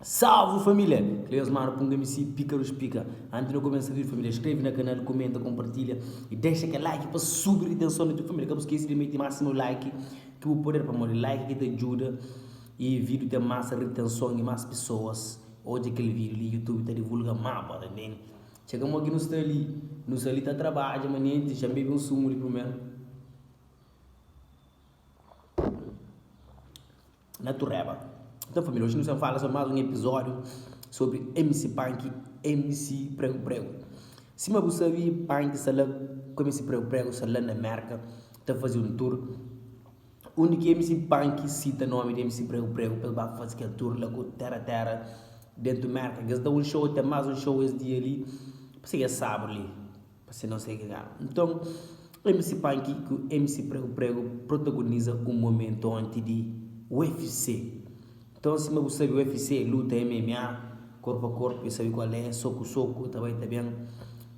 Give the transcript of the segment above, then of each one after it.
Salve família! Cleus Mano, Punga MC, Pícaros Pica. Antes de eu começar a vir, família, inscreve no canal, comenta, compartilha e deixa aquele like para subir a tensão na tua família. Que eu esqueci de meter máximo like, que o poder para morrer like que te ajuda e vídeo tem massa retenção e mais pessoas. Hoje aquele vídeo ali, YouTube está divulga mapa também. Chegamos aqui no Stali está trabalho, mas já bebi um sumo ali primeiro. Natureba. Então, família, hoje nós vamos falar sobre mais um episódio sobre MC Punk, MC Prego Prego. Se você sabia, Punk sala com MC Prego Prego sala na América, está fazendo um tour. O único MC Punk cita o nome de MC Prego Prego, ele vai fazer aquele tour lá com terra dentro da América. Eles dão um show, tem mais um show esse dia ali, para você sabe ali, para você não sei o que é. Então, MC Punk, que o MC Prego Prego protagoniza um momento antes de UFC. Então, se você sabe o UFC, luta MMA, corpo a corpo, e sabe qual é, soco a soco, também está bem.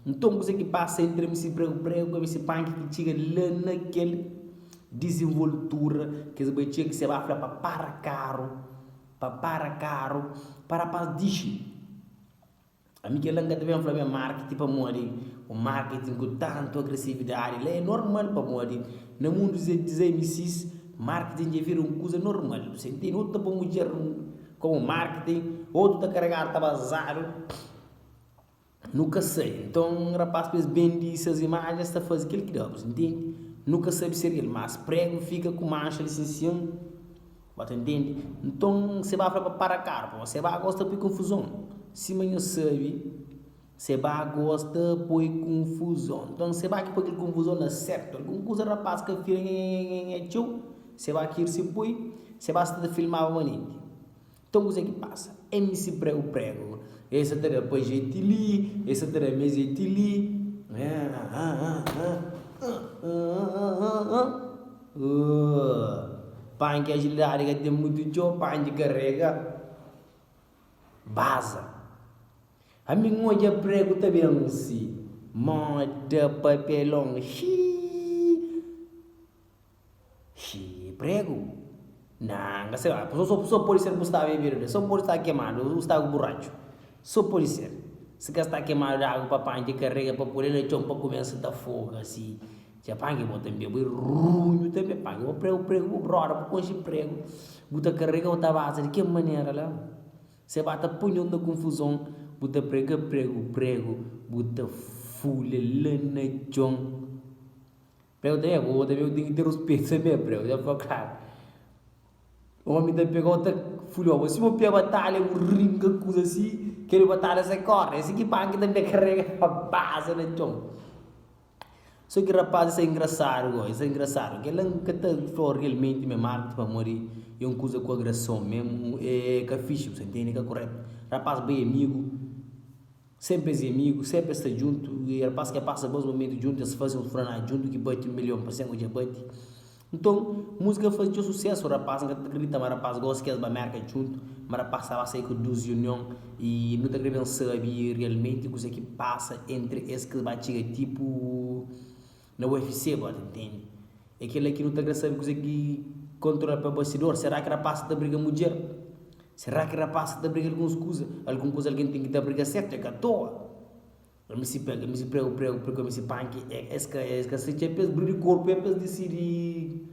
Então, você que passa entre MC Prego Prego e MC Punk, que chega lá naquele desenvoltura, que você chega que você vai falar para caro, para dishi. A mim que ela também fala marketing para morrer, o marketing com tanto agressividade, é normal para morrer. No mundo dos MCs, marketing já vira uma coisa normal. Você entende? Outro para mulher como marketing, outro está carregar tabazaro. Nunca sei. Então, rapaz, depois vende essas imagens, está fazendo aquilo que dá, você entende? Nunca sabe ser ele, mas prego fica com mancha licencião. Você entende? Então, você vai para caro, você vai gostar de confusão. Se amanhã sabe, você vai gostar de confusão. Então, você vai aqui para confusão na certo. Alguma coisa, rapaz, que fica em você vai aqui se põe, você vai estar a filmar o manente. Então, o que passa? MC Prego Prego. Esse terá depois jeito ali, esse terá mais jeito ali. Pãe agilidade que tem muito jogo, pãe de carrega. Baza. A mim hoje prego também assim. Moda papelão. Prego. Não, sei lá, sou polícia não está a beber, sou polícia está queimado, está borracho. Sou polícia. Se está queimado água para pãe de carrega para poder leite para começar a dar fogo assim. Já pãe que bota bem, ruim também pãe. Eu prego, brother, para conseguir prego. Bota carrega outra base de que maneira lá? Você bata punhão da confusão, bota prego, bota folha lana chão. Prego daí, eu tenho que ter os peitos também, prego, já foi claro. O homem da pegou outra folha, se eu pego a batalha, eu ringa coisa assim, aquele batalha você corre, esse aqui para que também carrega a base na chão. Só que rapaz, isso é engraçado, que ele nunca está realmente me marca para morrer, é uma coisa com agressão mesmo, é que é fixe, você entende que é correto. Rapaz bem amigo, sempre é amigo, sempre está junto, e rapaz que passa bons momentos junto, eles fazem um franado junto, que bate 1.000.000% de bate. Então, música faz de sucesso, rapaz, não acredita, mas rapaz gosta que eles marca junto, mas rapaz vai sair com duas união e não acredita saber realmente o que passa entre esses que batem tipo na UFC, entende? Aquele que não está sabe o que controla para o bastidor, será que rapaz está briga mulher? Será que rapaz está briga com coisa? Alguma coisa alguém tem que estar briga certa, é que à toa. Me se prego, me se punk, é que se tinha peso brilho corpo, é peso decidir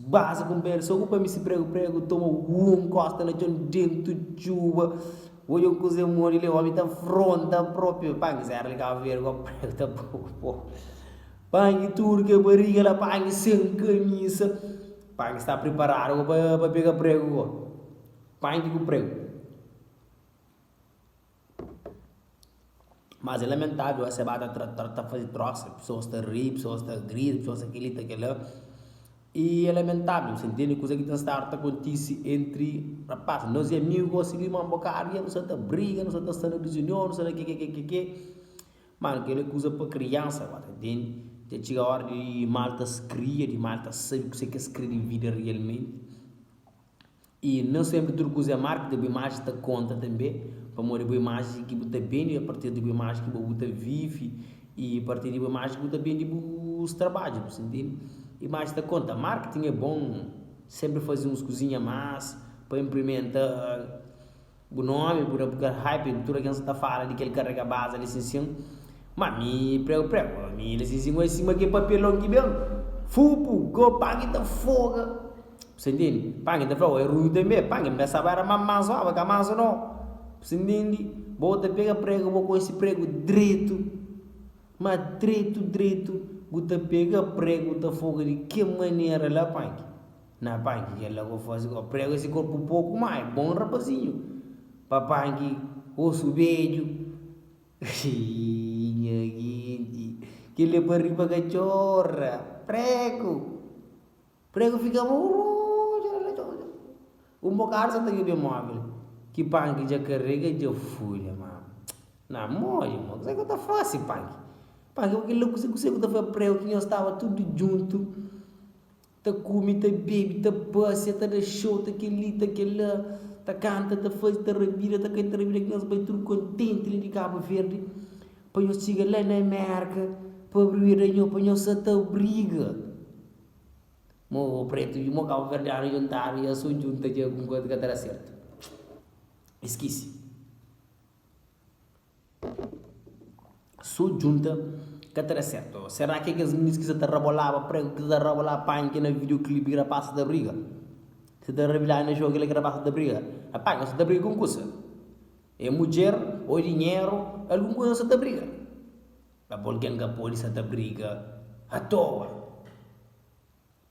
base com bem, só que me se prego, toma costa na dentro de chuva, hoje eu cozer um olho, ele homem tá fronta próprio, punk, se ligar a ver, o prego tá pô, punk, turca, barriga lá, punk, sem camisa, punk está preparado para pegar prego, punk com prego. Mas é lamentável, você vai estar fazendo troça, pessoas estão rir, pessoas estão gritar, pessoas aquilo, e é lamentável, você entende? Coisa que está acontece entre rapaz, nós é amigos, seguimos uma bocaria, não sei da briga, não sei da cena dos uniões, não sei o que. Mano, aquela coisa para criança, entende? Já chega a hora de malta se cria, de malta sabe o que você quer em vida realmente. E não sempre tudo coisa é marca, de imagem está conta também. Para morrer boa imagem que você bem, a partir de boa imagem que você vive, e a partir de boa imagem que você bem de os trabalhos, você entende? Imagem da conta, marketing é bom, sempre fazer uns cozinha mais, para implementar o nome, por hype, tudo que você está falando de que ele carrega a base, licença, mas me prego, me licença, em cima que papelão que bem, fupo, go, pague da foga, você entende? Pague da foga, é ruim também, pague, me sabe era mais suave, que a mais não, você entende? Bota, pega prego, vou com esse prego direito, mas direito, você pega prego da foga de que maneira lá, pague? Na pague, que ela vai fazer, prego esse corpo um pouco mais, bom rapazinho. Papai osso beijo que ele barri para cachorra prego fica um bocado só tem que móvel que pangue já carrega já fúria mano na moia mano isso é que tá fácil pangue porque louco você tá foi prego que nós estava tudo junto tá come tá bebe tá passa tá da show tá aquele tá canta, tá faz, tá revira, tá canta, revira, que nós vai tudo contente ali de Cabo Verde, para nós chegar lá na América, para abrir a para nós só briga. Mo preto, e mo Cabo Verde, ano juntar, e eu sou junta de alguma coisa que está certo. Esqueci. Sou junta que está certo. Será que as meninas que se tá rabolava, prego que se tá rabolava, pai, que na videoclipe que passa da briga? Se está revelar no jogo que ele grava da briga, apaga se da briga com coisa. É mulher ou dinheiro, alguma coisa se da briga. A alguém que a polícia da briga à toa.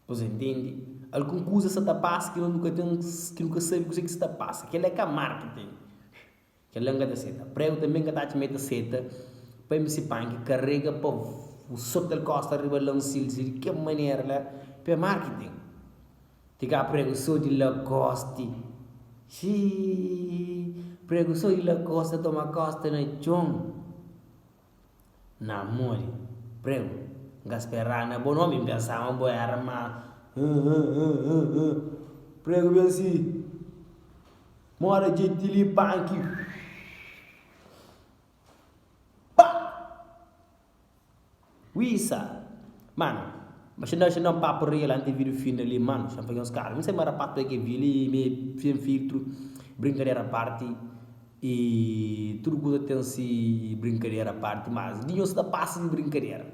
Você entende? Alguma coisa se da passa que nunca tem, que nunca sabe o que se da passa. Que ele é que é marketing. Que ele é que da seta. Prego também que está te mete seta. Para me se que carrega para o soto da costa arriba lançil de que maneira lá para marketing. Tiga prego sou de Lacoste. Prego sou de Lacoste, toma costa na chão. Namore. Prego. Gasperana, bom nome, pensava, boi arma. Prego bem assim. Mora de tilipanque. Pá! Wisa. Mano. Mas se não papo real antes de vir o fim ali, mano, já foi uns caras. Não sei mais a parte que vi ali, me fiz filtro, brincadeira à parte e tudo que tem se brincadeira à parte, mas ninguém se dá passo de brincadeira.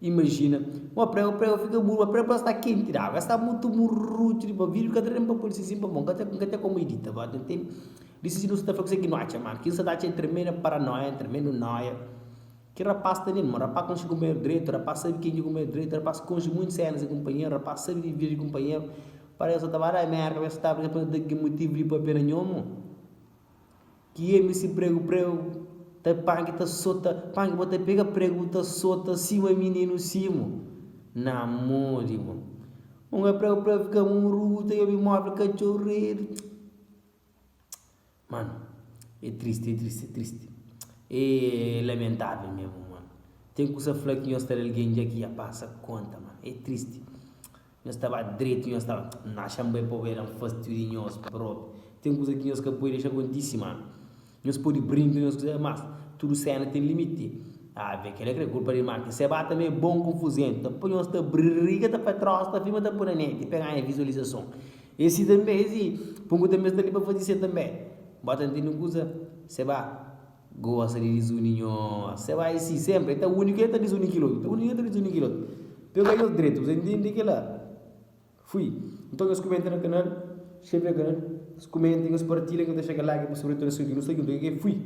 Imagina, uma prego fica burro, uma prego está quente, está muito murro, tipo, vídeo que tem para polícia assim, para bom, até como edita, vai tem, disse não se está fazendo que não acha, mano, que isso está tremenda paranoia, tremendo noia. Que rapaz tem mesmo, rapaz conche com o meu direito, rapaz sabe quem é com o meu direito, rapaz conche muito cenas de companheiro, rapaz sabe de vir de companheiro, parece que eu estava a merda, mas estava para que motivo de para pena nenhuma. Que é me prego, tá pangue, tá sota, pangue, bota pega prego, tá sota, cima menino, cima. Namore, mano. Um é prego, fica ruta, eu me move, cachorreiro. Mano, é triste. É lamentável mesmo, mano. Tem que usar falar que nós estamos alguém aqui a passar conta, mano. É triste. Nós estava direito, nós estava na chamba para ver um fastidio de nós próprio. Tem que usar que nós pode deixar acontecer, mano. Nós pode brincar, nós quiser, mas tudo cena tem limite. Vê que ele é culpa de marca. Se bate também bom confusão. Depois nós está briga, está para trás, está firma, está por net, e pegar a visualização. Esse também, esse, pongo também está ali para fazer também. Bota entender uma coisa, se bate. Gosta de desuninho, você vai assim sempre, então o único que está desunindo aquilo, pega aí o direito, você entende que lá, fui, então os comentários no canal, inscreve no canal, os comentem, os partilhem, que deixa like, para sobre todo isso, não sei o que, fui.